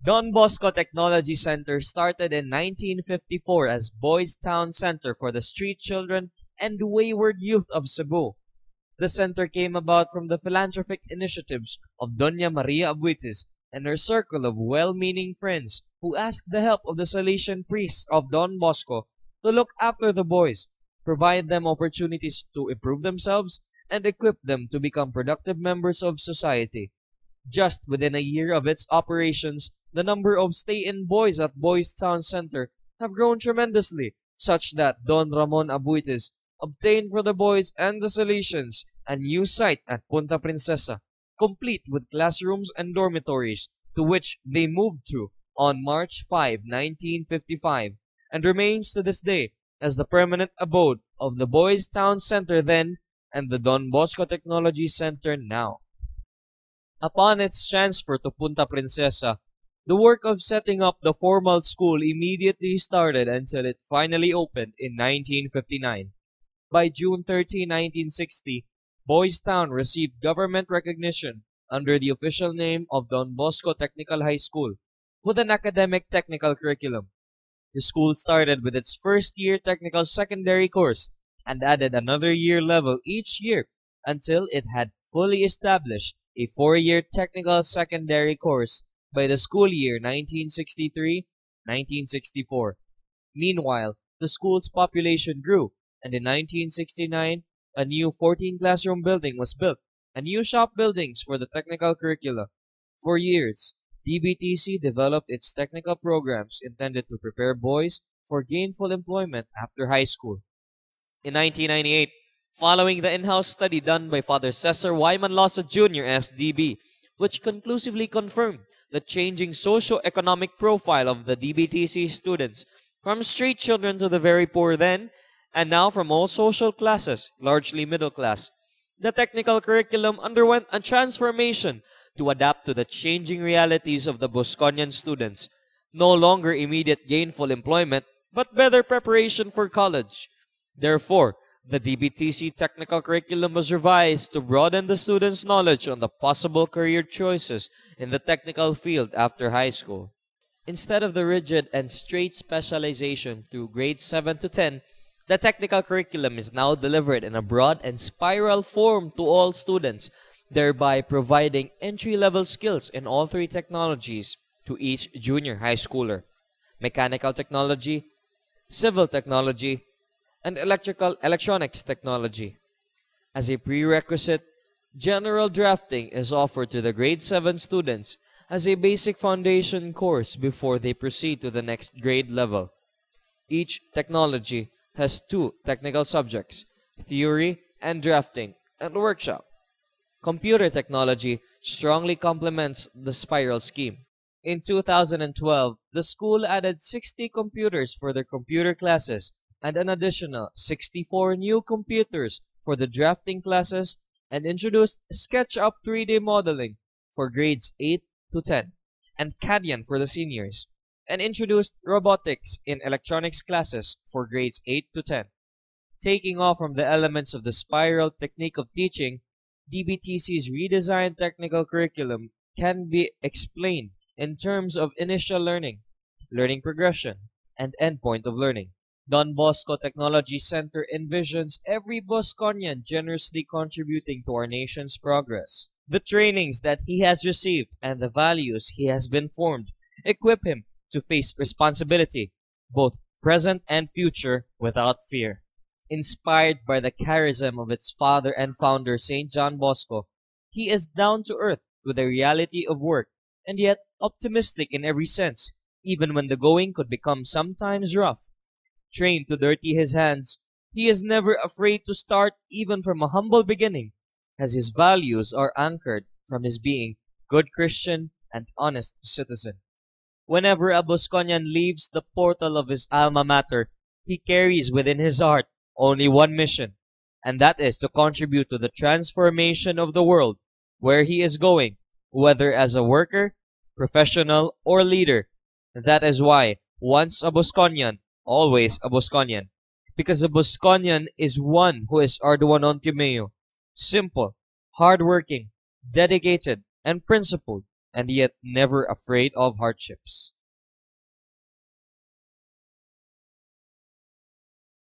Don Bosco Technology Center started in 1954 as Boys Town Center for the street children and wayward youth of Cebu. The center came about from the philanthropic initiatives of Doña Maria Abuitis and her circle of well-meaning friends who asked the help of the Salesian priests of Don Bosco to look after the boys, provide them opportunities to improve themselves, and equip them to become productive members of society. Just within a year of its operations, the number of stay-in boys at Boys Town Center have grown tremendously, such that Don Ramon Abuitis obtained for the boys and the Salesians a new site at Punta Princesa, complete with classrooms and dormitories, to which they moved to on March 5, 1955, and remains to this day as the permanent abode of the Boys Town Center then and the Don Bosco Technology Center now. Upon its transfer to Punta Princesa, the work of setting up the formal school immediately started until it finally opened in 1959. By June 13, 1960, Boys Town received government recognition under the official name of Don Bosco Technical High School, with an academic technical curriculum. The school started with its first-year technical secondary course and added another year level each year until it had fully established a 4-year technical secondary course by the school year 1963-1964. Meanwhile, the school's population grew, and in 1969, a new 14-classroom building was built, and new shop buildings for the technical curricula. For years, DBTC developed its technical programs intended to prepare boys for gainful employment after high school. In 1998, following the in-house study done by Father Cesar Wyman Losa Jr. SDB, which conclusively confirmed the changing socio-economic profile of the DBTC students, from street children to the very poor then, and now from all social classes, largely middle class, the technical curriculum underwent a transformation to adapt to the changing realities of the Bosconian students. No longer immediate gainful employment, but better preparation for college. Therefore, the DBTC technical curriculum was revised to broaden the students' knowledge on the possible career choices in the technical field after high school. Instead of the rigid and straight specialization through grades 7 to 10, the technical curriculum is now delivered in a broad and spiral form to all students, thereby providing entry-level skills in all three technologies to each junior high schooler: mechanical technology, civil technology, and electronics technology. As a prerequisite, general drafting is offered to the grade 7 students as a basic foundation course before they proceed to the next grade level. Each technology has 2 technical subjects, theory and drafting, and workshop. Computer technology strongly complements the spiral scheme. In 2012, the school added 60 computers for their computer classes and an additional 64 new computers for the drafting classes, and introduced SketchUp 3D modeling for grades 8 to 10 and Cadian for the seniors, and introduced robotics in electronics classes for grades 8 to 10. Taking off from the elements of the spiral technique of teaching, DBTC's redesigned technical curriculum can be explained in terms of initial learning, learning progression, and endpoint of learning. Don Bosco Technology Center envisions every Bosconian generously contributing to our nation's progress. The trainings that he has received and the values he has been formed equip him to face responsibility, both present and future, without fear. Inspired by the charism of its father and founder, St. John Bosco, he is down to earth with the reality of work, and yet optimistic in every sense, even when the going could become sometimes rough. Trained to dirty his hands, he is never afraid to start even from a humble beginning, as his values are anchored from his being good Christian and honest citizen. Whenever a Bosconian leaves the portal of his alma mater, he carries within his heart only one mission, and that is to contribute to the transformation of the world where he is going, whether as a worker, professional, or leader. That is why, once a Bosconian, always a Bosconian, because a Bosconian is one who is arduo non timeo, simple, hardworking, dedicated, and principled, and yet never afraid of hardships.